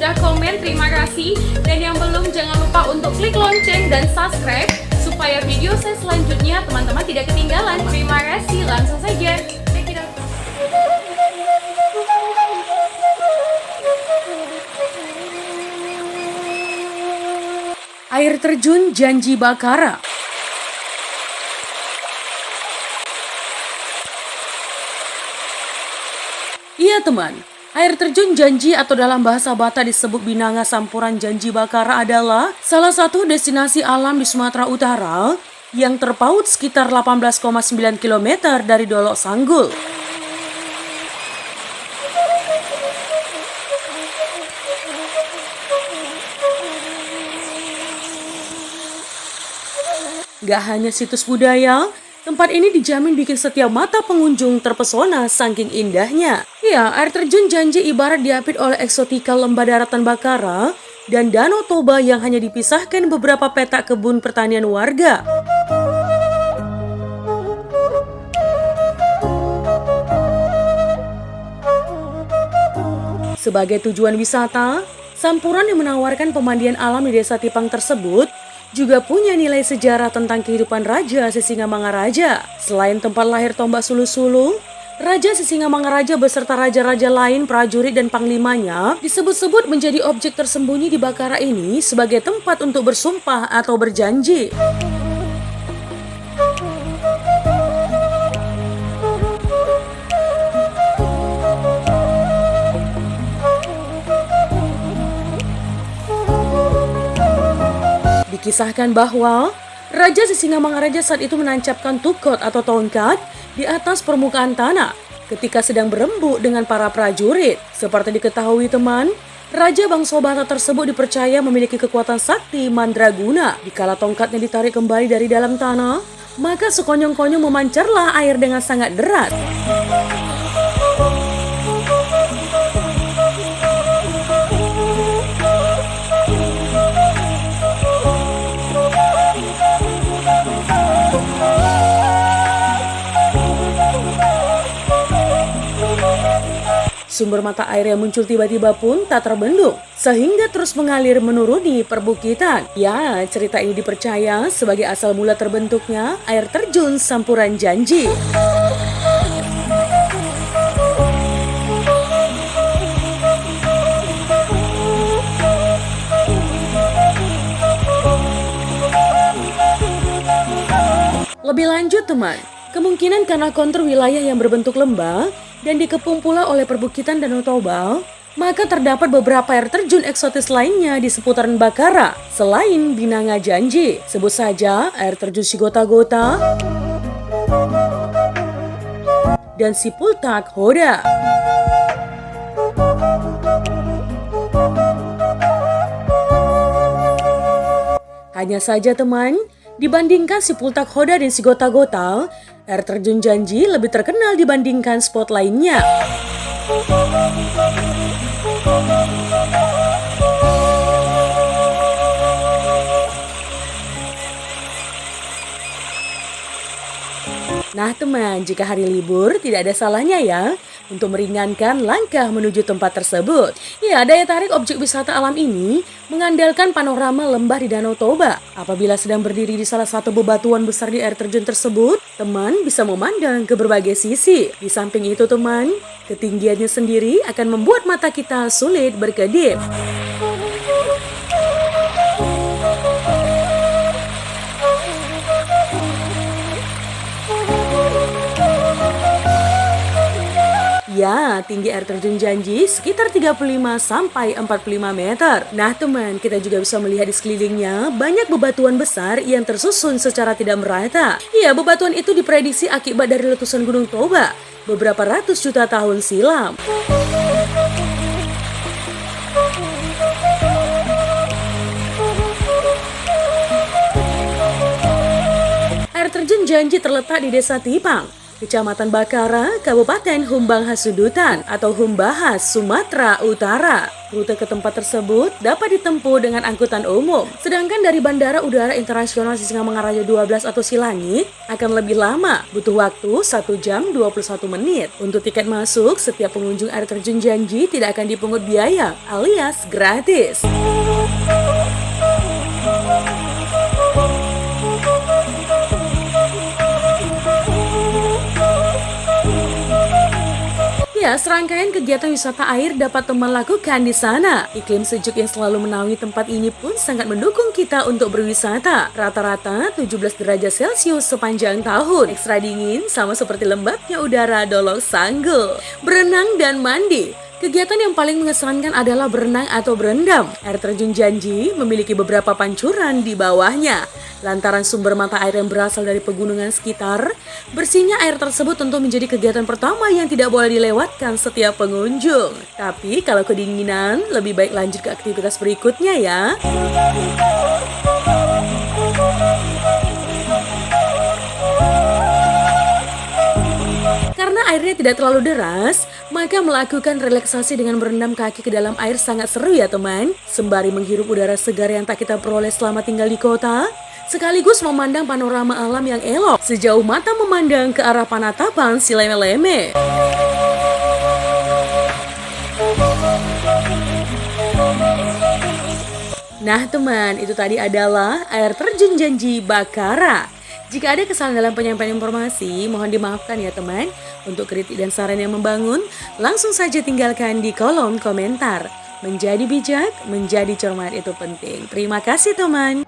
sudah komen, terima kasih. Dan yang belum, jangan lupa untuk klik lonceng dan subscribe supaya video saya selanjutnya teman-teman tidak ketinggalan. Terima kasih, langsung saja. Check it out. Air terjun Janji Bakara. Iya teman, air terjun Janji atau dalam bahasa Batak disebut Binanga Sampuran Janji Bakara adalah salah satu destinasi alam di Sumatera Utara yang terpaut sekitar 18,9 km dari Dolok Sanggul. Gak hanya situs budaya, tempat ini dijamin bikin setiap mata pengunjung terpesona saking indahnya. Ya, air terjun Janji ibarat diapit oleh eksotika lembah daratan Bakara dan Danau Toba yang hanya dipisahkan beberapa petak kebun pertanian warga. Sebagai tujuan wisata, Sampuran yang menawarkan pemandian alam di Desa Tipang tersebut juga punya nilai sejarah tentang kehidupan Raja Sisingamangaraja. Selain tempat lahir Tombak Sulu-Sulu, Raja Sisingamangaraja beserta raja-raja lain, prajurit dan panglimanya disebut-sebut menjadi objek tersembunyi di Bakara ini sebagai tempat untuk bersumpah atau berjanji. Dikisahkan bahwa Raja Sisingamangaraja saat itu menancapkan tukot atau tongkat di atas permukaan tanah ketika sedang berembuk dengan para prajurit. Seperti diketahui teman, Raja Bangsobata tersebut dipercaya memiliki kekuatan sakti mandraguna. Dikala tongkatnya ditarik kembali dari dalam tanah, maka sekonyong-konyong memancarlah air dengan sangat deras. Sumber mata air yang muncul tiba-tiba pun tak terbendung, sehingga terus mengalir menuruni perbukitan. Ya, cerita ini dipercaya sebagai asal mula terbentuknya air terjun Sampuran Janji. Lebih lanjut teman, kemungkinan karena kontur wilayah yang berbentuk lembah dan dikepung pula oleh perbukitan Danau Toba, maka terdapat beberapa air terjun eksotis lainnya di seputaran Bakara selain Binanga Janji. Sebut saja air terjun Sigota-Gota dan Sipultak Hoda. Hanya saja teman, dibandingkan Sipultak Hoda dan Sigota-Gota, air terjun Janji lebih terkenal dibandingkan spot lainnya. Nah teman, jika hari libur tidak ada salahnya ya untuk meringankan langkah menuju tempat tersebut. Ya, daya tarik objek wisata alam ini mengandalkan panorama lembah di Danau Toba. Apabila sedang berdiri di salah satu bebatuan besar di air terjun tersebut, teman bisa memandang ke berbagai sisi. Di samping itu teman, ketinggiannya sendiri akan membuat mata kita sulit berkedip. Ya, tinggi air terjun Janji sekitar 35 sampai 45 meter. Nah teman, kita juga bisa melihat di sekelilingnya banyak bebatuan besar yang tersusun secara tidak merata. Ya, bebatuan itu diprediksi akibat dari letusan Gunung Toba beberapa ratus juta tahun silam. Air terjun Janji terletak di Desa Tipang, Kecamatan Bakara, Kabupaten Humbang Hasudutan atau Humbahas, Sumatera Utara. Rute ke tempat tersebut dapat ditempuh dengan angkutan umum. Sedangkan dari Bandara Udara Internasional Sisingamangaraja 12 atau Silangit akan lebih lama, butuh waktu 1 jam 21 menit. Untuk tiket masuk, setiap pengunjung air terjun Janji tidak akan dipungut biaya alias gratis. Ya, serangkaian kegiatan wisata air dapat teman lakukan di sana. Iklim sejuk yang selalu menaungi tempat ini pun sangat mendukung kita untuk berwisata. Rata-rata 17 derajat Celcius sepanjang tahun. Ekstra dingin sama seperti lembabnya udara Dolok Sanggul. Berenang dan mandi. Kegiatan yang paling mengesankan adalah berenang atau berendam. Air terjun Janji memiliki beberapa pancuran di bawahnya. Lantaran sumber mata air yang berasal dari pegunungan sekitar, bersihnya air tersebut tentu menjadi kegiatan pertama yang tidak boleh dilewatkan setiap pengunjung. Tapi kalau kedinginan, lebih baik lanjut ke aktivitas berikutnya ya. Karena airnya tidak terlalu deras, maka melakukan relaksasi dengan berendam kaki ke dalam air sangat seru ya teman. Sembari menghirup udara segar yang tak kita peroleh selama tinggal di kota, sekaligus memandang panorama alam yang elok sejauh mata memandang ke arah Panatapan Sileme-leme. Nah teman, itu tadi adalah air terjun Janji Bakara. Jika ada kesalahan dalam penyampaian informasi, mohon dimaafkan ya teman. Untuk kritik dan saran yang membangun, langsung saja tinggalkan di kolom komentar. Menjadi bijak, menjadi cermat itu penting. Terima kasih teman.